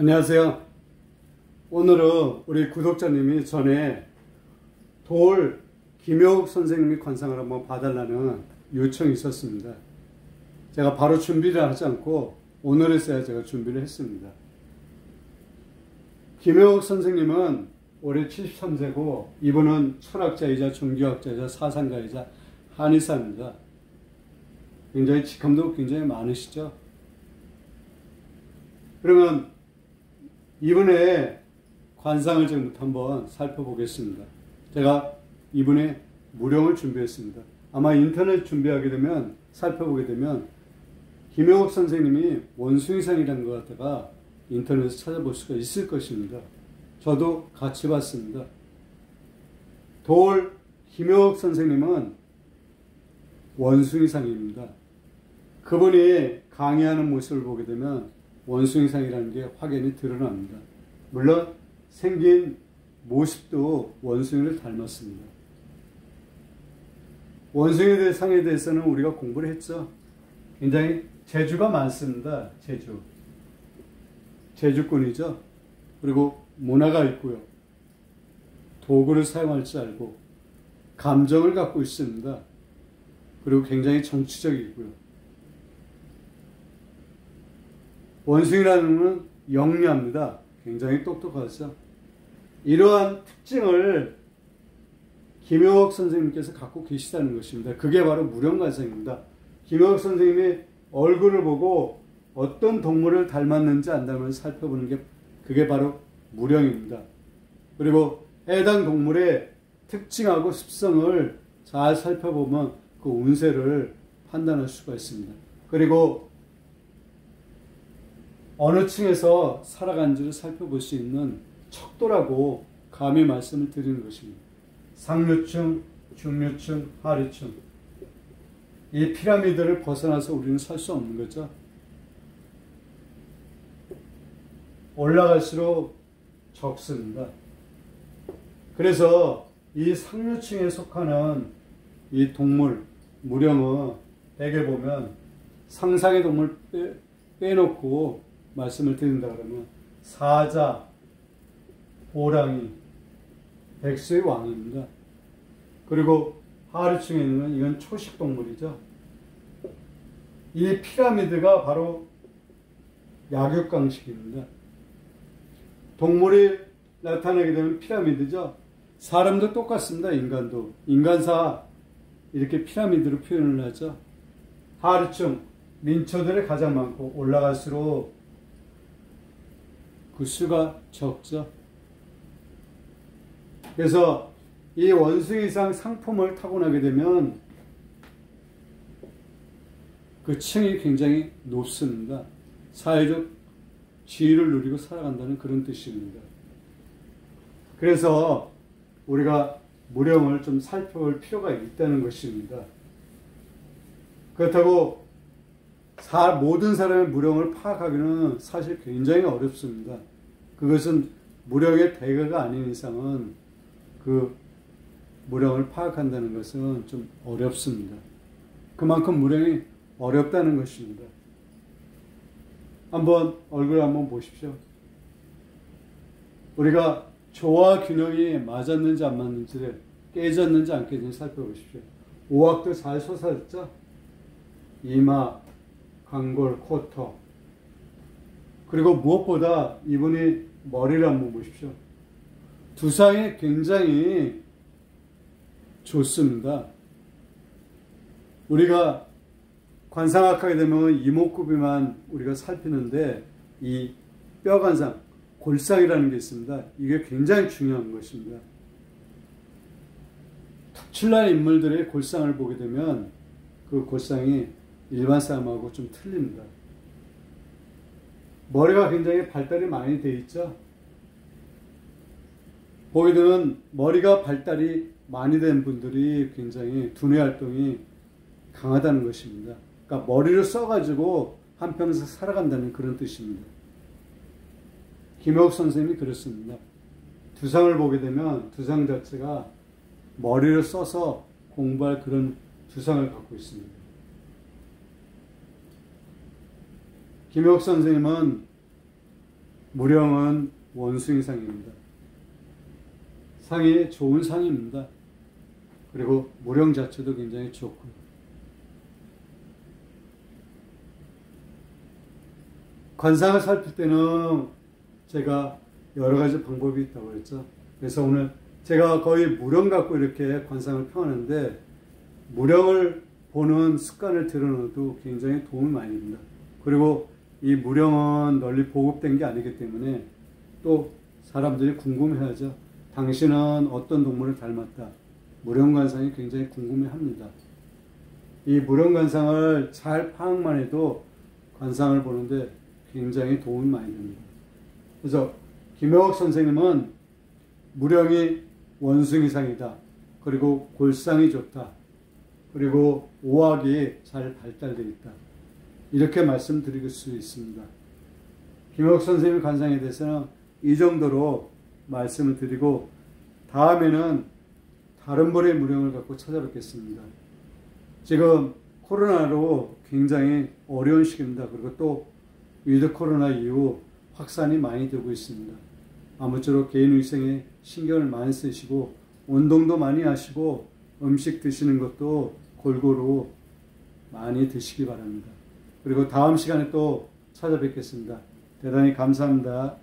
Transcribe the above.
안녕하세요. 오늘은 우리 구독자님이 전에 돌 김효옥 선생님이 관상을 한번 봐달라는 요청이 있었습니다. 제가 바로 준비를 하지 않고 오늘에서야 제가 준비를 했습니다. 김효옥 선생님은 올해 73세고 이분은 철학자이자 종교학자이자 사상가이자 한의사입니다. 굉장히 직함도 굉장히 많으시죠. 그러면 이분의 관상을 지금부터 한번 살펴보겠습니다. 제가 이분의 무령을 준비했습니다. 아마 인터넷 준비하게 되면 살펴보게 되면 김효옥 선생님이 원숭이상이라는 것 갖다가 인터넷에서 찾아볼 수가 있을 것입니다. 저도 같이 봤습니다. 돌 김효옥 선생님은 원숭이상입니다. 그분이 강의하는 모습을 보게 되면 원숭이상이라는 게 확연히 드러납니다. 물론 생긴 모습도 원숭이를 닮았습니다. 원숭이 상에 대해서는 우리가 공부를 했죠. 굉장히 재주가 많습니다. 재주꾼이죠. 그리고 문화가 있고요. 도구를 사용할 줄 알고 감정을 갖고 있습니다. 그리고 굉장히 정치적이고요. 원숭이라는 것은 영리합니다. 굉장히 똑똑하죠. 이러한 특징을 김효옥 선생님께서 갖고 계시다는 것입니다. 그게 바로 무령관상입니다. 김효옥 선생님이 얼굴을 보고 어떤 동물을 닮았는지 안다면 살펴보는 게 그게 바로 무령입니다. 그리고 해당 동물의 특징하고 습성을 잘 살펴보면 그 운세를 판단할 수가 있습니다. 그리고 어느 층에서 살아간지를 살펴볼 수 있는 척도라고 감히 말씀을 드리는 것입니다. 상류층, 중류층, 하류층. 이 피라미드를 벗어나서 우리는 살 수 없는 거죠. 올라갈수록 적습니다. 그래서 이 상류층에 속하는 이 동물, 무령은 대개 보면 상상의 동물 빼놓고 말씀을 드린다 그러면 사자, 호랑이, 백수의 왕입니다. 그리고 하류층에 있는 이건 초식 동물이죠. 이 피라미드가 바로 약육강식입니다. 동물이 나타나게 되면 피라미드죠. 사람도 똑같습니다. 인간도. 인간사 이렇게 피라미드로 표현을 하죠. 하류층, 민초들이 가장 많고 올라갈수록 그 수가 적죠. 그래서 이 원숭이상 상품을 타고나게 되면 그 층이 굉장히 높습니다. 사회적 지위를 누리고 살아간다는 그런 뜻입니다. 그래서 우리가 무령을 좀 살펴볼 필요가 있다는 것입니다. 그렇다고 모든 사람의 무령을 파악하기는 사실 굉장히 어렵습니다. 그것은 무령의 대가가 아닌 이상은 그 무령을 파악한다는 것은 좀 어렵습니다. 그만큼 무령이 어렵다는 것입니다. 한번 얼굴 한번 보십시오. 우리가 조화 균형이 맞았는지 안 맞는지를 깨졌는지 안 깨졌는지 살펴보십시오. 오악도 잘 솟아졌죠? 이마, 광골, 코터. 그리고 무엇보다 이분이 머리를 한번 보십시오. 두상이 굉장히 좋습니다. 우리가 관상학하게 되면 이목구비만 우리가 살피는데 이 뼈관상, 골상이라는 게 있습니다. 이게 굉장히 중요한 것입니다. 특출난 인물들의 골상을 보게 되면 그 골상이 일반 사람하고 좀 틀립니다. 머리가 굉장히 발달이 많이 되어 있죠. 보게 되면 머리가 발달이 많이 된 분들이 굉장히 두뇌 활동이 강하다는 것입니다. 그러니까 머리를 써가지고 한평생 살아간다는 그런 뜻입니다. 김효옥 선생님이 그렇습니다. 두상을 보게 되면 두상 자체가 머리를 써서 공부할 그런 두상을 갖고 있습니다. 김효옥 선생님은 무령은 원숭이 상입니다. 상이 좋은 상입니다. 그리고 무령 자체도 굉장히 좋고요. 관상을 살필 때는 제가 여러 가지 방법이 있다고 했죠. 그래서 오늘 제가 거의 무령 갖고 이렇게 관상을 평하는데, 무령을 보는 습관을 들여놓어도 굉장히 도움이 많이 됩니다. 그리고 이 무령은 널리 보급된 게 아니기 때문에 또 사람들이 궁금해하죠. 당신은 어떤 동물을 닮았다. 무령관상이 굉장히 궁금해합니다. 이 무령관상을 잘 파악만 해도 관상을 보는데 굉장히 도움이 많이 됩니다. 그래서 김영옥 선생님은 무령이 원숭이상이다. 그리고 골상이 좋다. 그리고 오학이 잘 발달되어 있다. 이렇게 말씀드릴 수 있습니다. 김영옥 선생님 관상에 대해서는 이 정도로 말씀을 드리고, 다음에는 다른 벌의 무령을 갖고 찾아뵙겠습니다. 지금 코로나로 굉장히 어려운 시기입니다. 그리고 또 위드 코로나 이후 확산이 많이 되고 있습니다. 아무쪼록 개인위생에 신경을 많이 쓰시고 운동도 많이 하시고 음식 드시는 것도 골고루 많이 드시기 바랍니다. 그리고 다음 시간에 또 찾아뵙겠습니다. 대단히 감사합니다.